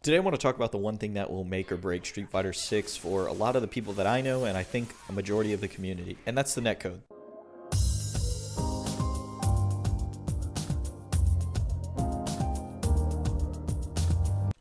Today I want to talk about the one thing that will make or break Street Fighter 6 for a lot of the people that I know, and I think a majority of the community, and that's the netcode.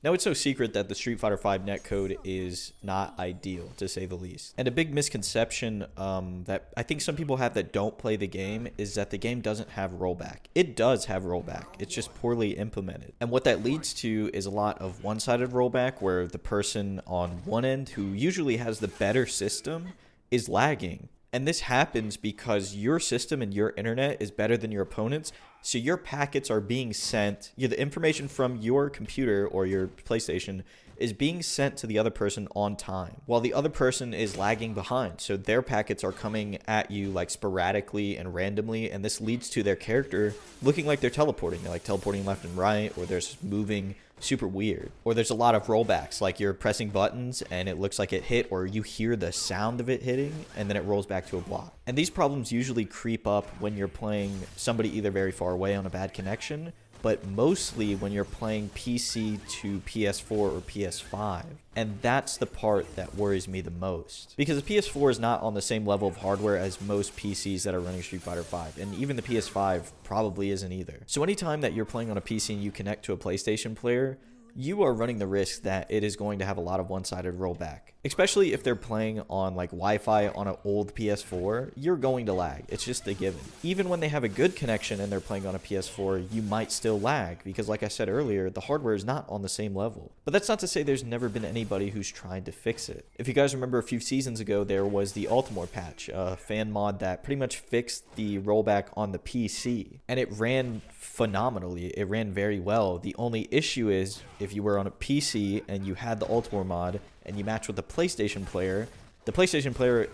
Now, it's no secret that the Street Fighter 5 netcode is not ideal, to say the least. And a big misconception that I think some people have that don't play the game is that the game doesn't have rollback. It does have rollback. It's just poorly implemented. And what that leads to is a lot of one-sided rollback where the person on one end who usually has the better system is lagging. And this happens because your system and your internet is better than your opponent's. So your packets are being sent, the information from your computer or your PlayStation is being sent to the other person on time, while the other person is lagging behind. So their packets are coming at you like sporadically and randomly, and this leads to their character looking like they're teleporting. They're like teleporting left and right, or they're just moving super weird. Or there's a lot of rollbacks, like you're pressing buttons and it looks like it hit, or you hear the sound of it hitting and then it rolls back to a block. And these problems usually creep up when you're playing somebody either very far away on a bad connection, but mostly when you're playing PC to PS4 or PS5. And that's the part that worries me the most. Because the PS4 is not on the same level of hardware as most PCs that are running Street Fighter 5. And even the PS5 probably isn't either. So anytime that you're playing on a PC and you connect to a PlayStation player, you are running the risk that it is going to have a lot of one-sided rollback. Especially if they're playing on like Wi-Fi on an old PS4, you're going to lag. It's just a given. Even when they have a good connection and they're playing on a PS4, you might still lag because, like I said earlier, the hardware is not on the same level. But that's not to say there's never been anybody who's tried to fix it. If you guys remember a few seasons ago, there was the Ultimore patch, a fan mod that pretty much fixed the rollback on the PC. And it ran phenomenally. It ran very well. The only issue is if you were on a PC and you had the Ultimore mod and you match with the PlayStation player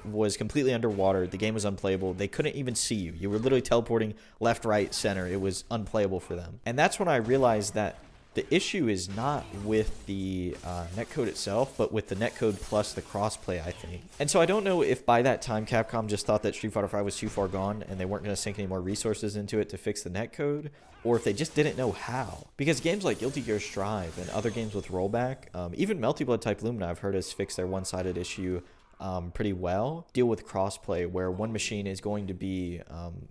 was completely underwater. The game was unplayable. They couldn't even see you. You were literally teleporting left, right, center. It was unplayable for them. And that's when I realized that the issue is not with the netcode itself, but with the netcode plus the crossplay, I think. And so I don't know if by that time Capcom just thought that Street Fighter 5 was too far gone and they weren't going to sink any more resources into it to fix the netcode, or if they just didn't know how. Because games like Guilty Gear Strive and other games with rollback, even Melty Blood Type Lumina, I've heard has fixed their one-sided issue pretty well. Deal with crossplay where one machine is going to be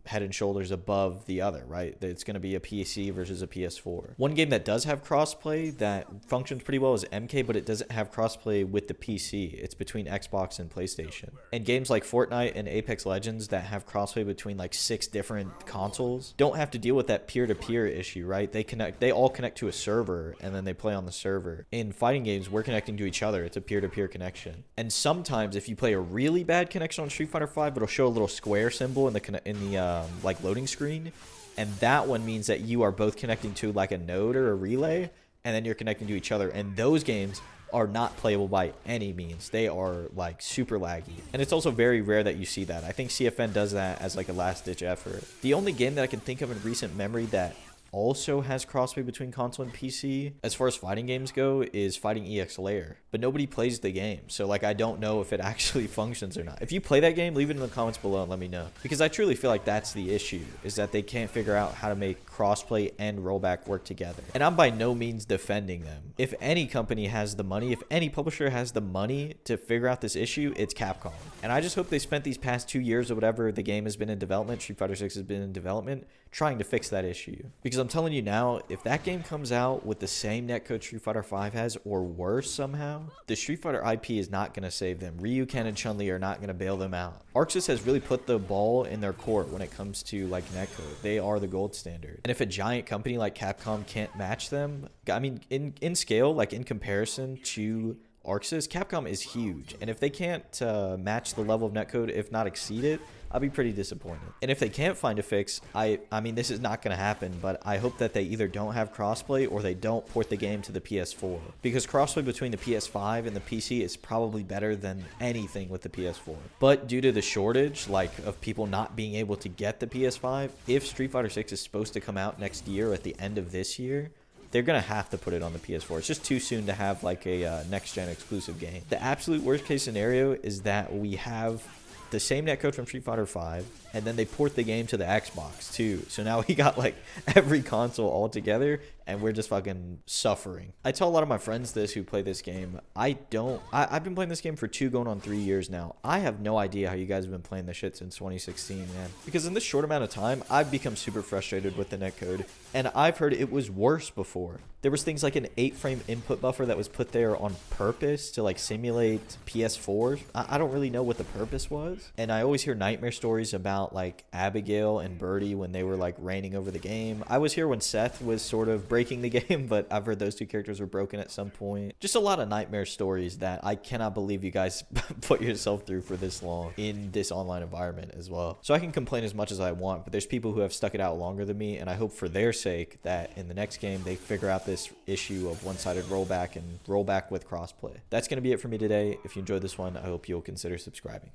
head and shoulders above the other, right? It's going to be a PC versus a PS4. One game that does have crossplay that functions pretty well is MK, but it doesn't have crossplay with the PC. It's between Xbox and PlayStation. And games like Fortnite and Apex Legends that have crossplay between like 6 different consoles don't have to deal with that peer-to-peer issue, right? They all connect to a server and then they play on the server. In fighting games, we're connecting to each other. It's a peer-to-peer connection. And sometimes if you play a really bad connection on Street Fighter 5, it'll show a little square symbol in the like loading screen, and that one means that you are both connecting to like a node or a relay, and then you're connecting to each other. And those games are not playable by any means. They are like super laggy, and it's also very rare that you see that. I think CFN does that as like a last-ditch effort. The only game that I can think of in recent memory that also has crossplay between console and PC as far as fighting games go is Fighting EX Layer, but nobody plays the game, so like I don't know if it actually functions or not. If you play that game, leave it in the comments below and let me know, because I truly feel like that's the issue, is that they can't figure out how to make crossplay and rollback work together. And I'm by no means defending them. If any company has the money, if any publisher has the money to figure out this issue, it's Capcom. And I just hope they spent these past 2 years or whatever the game has been in development, Street Fighter 6 has been in development, trying to fix that issue. Because I'm telling you now, if that game comes out with the same netcode Street Fighter 5 has, or worse somehow, the Street Fighter IP is not going to save them. Ryu, Ken, and Chun-Li are not going to bail them out. ArcSys has really put the ball in their court when it comes to like netcode. They are the gold standard. And if a giant company like Capcom can't match them, I mean, in scale, like in comparison to ArcSys, Capcom is huge. And if they can't match the level of netcode, if not exceed it, I'll be pretty disappointed. And if they can't find a fix, I mean, this is not going to happen, but I hope that they either don't have crossplay or they don't port the game to the PS4. Because crossplay between the PS5 and the PC is probably better than anything with the PS4. But due to the shortage, like, of people not being able to get the PS5, if Street Fighter 6 is supposed to come out next year or at the end of this year, they're going to have to put it on the PS4. It's just too soon to have like a next-gen exclusive game. The absolute worst-case scenario is that we have the same netcode from Street Fighter 5, and then they port the game to the Xbox too. So now we got like every console all together, and we're just fucking suffering. I tell a lot of my friends this who play this game. I've been playing this game for 2 going on 3 years now. I have no idea how you guys have been playing this shit since 2016, man. Because in this short amount of time, I've become super frustrated with the netcode, and I've heard it was worse before. There was things like an 8-frame input buffer that was put there on purpose to like simulate PS4s. I don't really know what the purpose was. And I always hear nightmare stories about like Abigail and Birdie when they were like reigning over the game. I was here when Seth was sort of breaking the game, but I've heard those 2 characters were broken at some point. Just a lot of nightmare stories that I cannot believe you guys put yourself through for this long in this online environment as well. So I can complain as much as I want, but there's people who have stuck it out longer than me, and I hope for their sake that in the next game they figure out this issue of one-sided rollback and rollback with crossplay. That's going to be it for me today. If you enjoyed this one, I hope you'll consider subscribing.